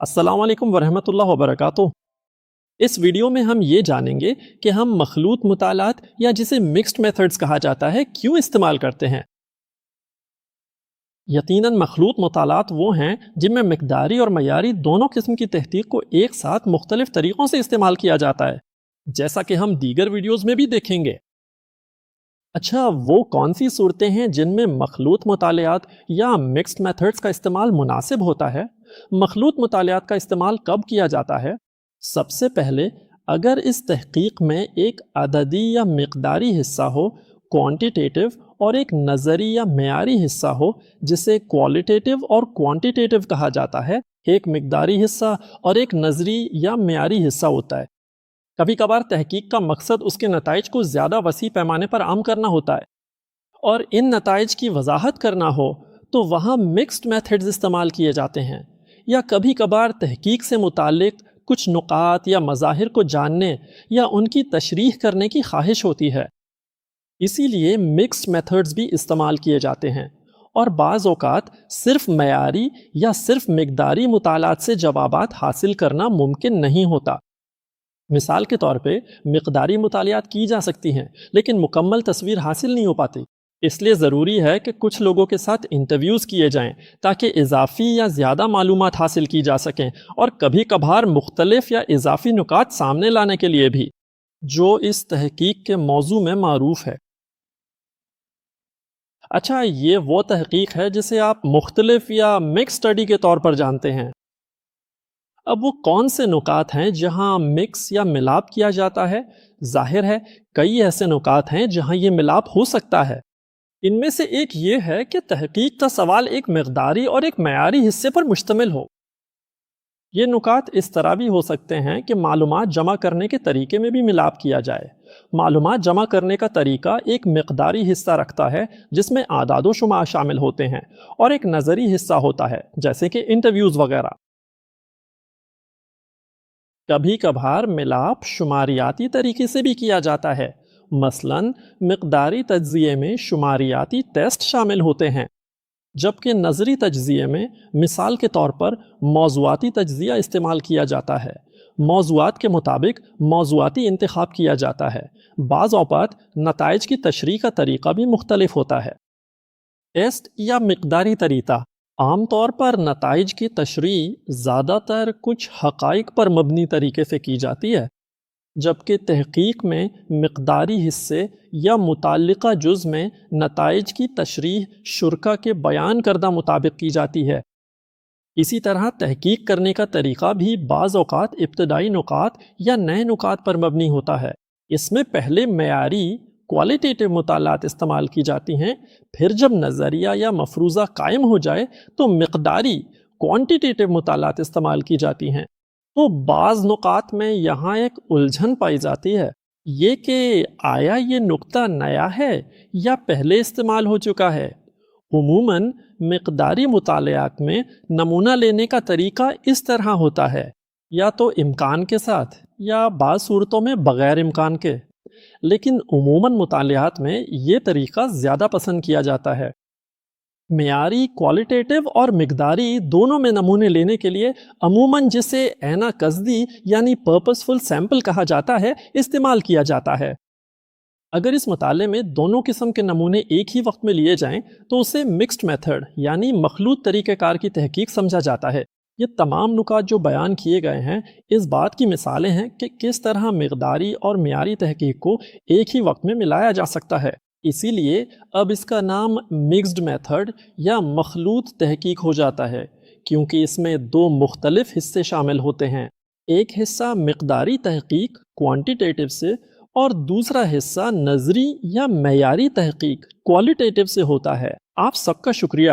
السلام علیکم ورحمۃ اللہ وبرکاتہ۔ اس ویڈیو میں ہم یہ جانیں گے کہ ہم مخلوط مطالعات یا جسے مکسڈ میتھڈز کہا جاتا ہے کیوں استعمال کرتے ہیں۔ یقیناً مخلوط مطالعات وہ ہیں جن میں مقداری اور معیاری دونوں قسم کی تحقیق کو ایک ساتھ مختلف طریقوں سے استعمال کیا جاتا ہے، جیسا کہ ہم دیگر ویڈیوز میں بھی دیکھیں گے۔ اچھا، وہ کون سی صورتیں ہیں جن میں مخلوط مطالعات یا مکسڈ میتھڈز کا استعمال مناسب ہوتا ہے؟ مخلوط مطالعات کا استعمال کب کیا جاتا ہے؟ سب سے پہلے، اگر اس تحقیق میں ایک عددی یا مقداری حصہ ہو، کوانٹیٹیو، اور ایک نظری یا معیاری حصہ ہو جسے کوالیٹیٹیو اور کوانٹیٹیو کہا جاتا ہے۔ ایک مقداری حصہ اور ایک نظری یا معیاری حصہ ہوتا ہے۔ کبھی کبھار تحقیق کا مقصد اس کے نتائج کو زیادہ وسیع پیمانے پر عام کرنا ہوتا ہے، اور ان نتائج کی وضاحت کرنا ہو تو وہاں مکسڈ میتھڈز استعمال کیے جاتے ہیں، یا کبھی کبھار تحقیق سے متعلق کچھ نکات یا مظاہر کو جاننے یا ان کی تشریح کرنے کی خواہش ہوتی ہے۔ اسی لیے مکسڈ میتھڈز بھی استعمال کیے جاتے ہیں، اور بعض اوقات صرف معیاری یا صرف مقداری مطالعات سے جوابات حاصل کرنا ممکن نہیں ہوتا۔ مثال کے طور پہ مقداری مطالعات کی جا سکتی ہیں لیکن مکمل تصویر حاصل نہیں ہو پاتی، اس لیے ضروری ہے کہ کچھ لوگوں کے ساتھ انٹرویوز کیے جائیں تاکہ اضافی یا زیادہ معلومات حاصل کی جا سکیں، اور کبھی کبھار مختلف یا اضافی نکات سامنے لانے کے لیے بھی، جو اس تحقیق کے موضوع میں معروف ہے۔ اچھا، یہ وہ تحقیق ہے جسے آپ مختلف یا مکس اسٹڈی کے طور پر جانتے ہیں۔ اب وہ کون سے نکات ہیں جہاں مکس یا ملاپ کیا جاتا ہے؟ ظاہر ہے کئی ایسے نکات ہیں جہاں یہ ملاپ ہو سکتا ہے۔ ان میں سے ایک یہ ہے کہ تحقیق کا سوال ایک مقداری اور ایک معیاری حصے پر مشتمل ہو۔ یہ نکات اس طرح بھی ہو سکتے ہیں کہ معلومات جمع کرنے کے طریقے میں بھی ملاپ کیا جائے۔ معلومات جمع کرنے کا طریقہ ایک مقداری حصہ رکھتا ہے جس میں اعداد و شمار شامل ہوتے ہیں، اور ایک نظری حصہ ہوتا ہے جیسے کہ انٹرویوز وغیرہ۔ کبھی کبھار ملاپ شماریاتی طریقے سے بھی کیا جاتا ہے، مثلاً مقداری تجزیے میں شماریاتی ٹیسٹ شامل ہوتے ہیں، جبکہ نظری تجزیے میں مثال کے طور پر موضوعاتی تجزیہ استعمال کیا جاتا ہے۔ موضوعات کے مطابق موضوعاتی انتخاب کیا جاتا ہے۔ بعض اوقات نتائج کی تشریح کا طریقہ بھی مختلف ہوتا ہے۔ ٹیسٹ یا مقداری طریقہ عام طور پر نتائج کی تشریح زیادہ تر کچھ حقائق پر مبنی طریقے سے کی جاتی ہے، جبکہ تحقیق میں مقداری حصے یا متعلقہ جز میں نتائج کی تشریح شرکاء کے بیان کردہ مطابق کی جاتی ہے۔ اسی طرح تحقیق کرنے کا طریقہ بھی بعض اوقات ابتدائی نکات یا نئے نکات پر مبنی ہوتا ہے۔ اس میں پہلے معیاری کوالیٹیٹیو مطالعات استعمال کی جاتی ہیں، پھر جب نظریہ یا مفروضہ قائم ہو جائے تو مقداری کوانٹیٹیٹیو مطالعات استعمال کی جاتی ہیں۔ تو بعض نکات میں یہاں ایک الجھن پائی جاتی ہے، یہ کہ آیا یہ نکتہ نیا ہے یا پہلے استعمال ہو چکا ہے۔ عموماً مقداری مطالعات میں نمونہ لینے کا طریقہ اس طرح ہوتا ہے، یا تو امکان کے ساتھ یا بعض صورتوں میں بغیر امکان کے، لیکن عموماً مطالعات میں یہ طریقہ زیادہ پسند کیا جاتا ہے۔ معیاری کوالیٹیٹیو اور مقداری دونوں میں نمونے لینے کے لیے عموماً جسے عینہ قصدی یعنی پرپسفل سیمپل کہا جاتا ہے استعمال کیا جاتا ہے۔ اگر اس مطالعے میں دونوں قسم کے نمونے ایک ہی وقت میں لیے جائیں تو اسے مکسڈ میتھڈ یعنی مخلوط طریقہ کار کی تحقیق سمجھا جاتا ہے۔ یہ تمام نکات جو بیان کیے گئے ہیں اس بات کی مثالیں ہیں کہ کس طرح مقداری اور معیاری تحقیق کو ایک ہی وقت میں ملایا جا سکتا ہے۔ اسی لیے اب اس کا نام مکسڈ میتھڈ یا مخلوط تحقیق ہو جاتا ہے، کیونکہ اس میں دو مختلف حصے شامل ہوتے ہیں۔ ایک حصہ مقداری تحقیق کوانٹیٹیو سے، اور دوسرا حصہ نظری یا معیاری تحقیق کوالیٹیٹیو سے ہوتا ہے۔ آپ سب کا شکریہ۔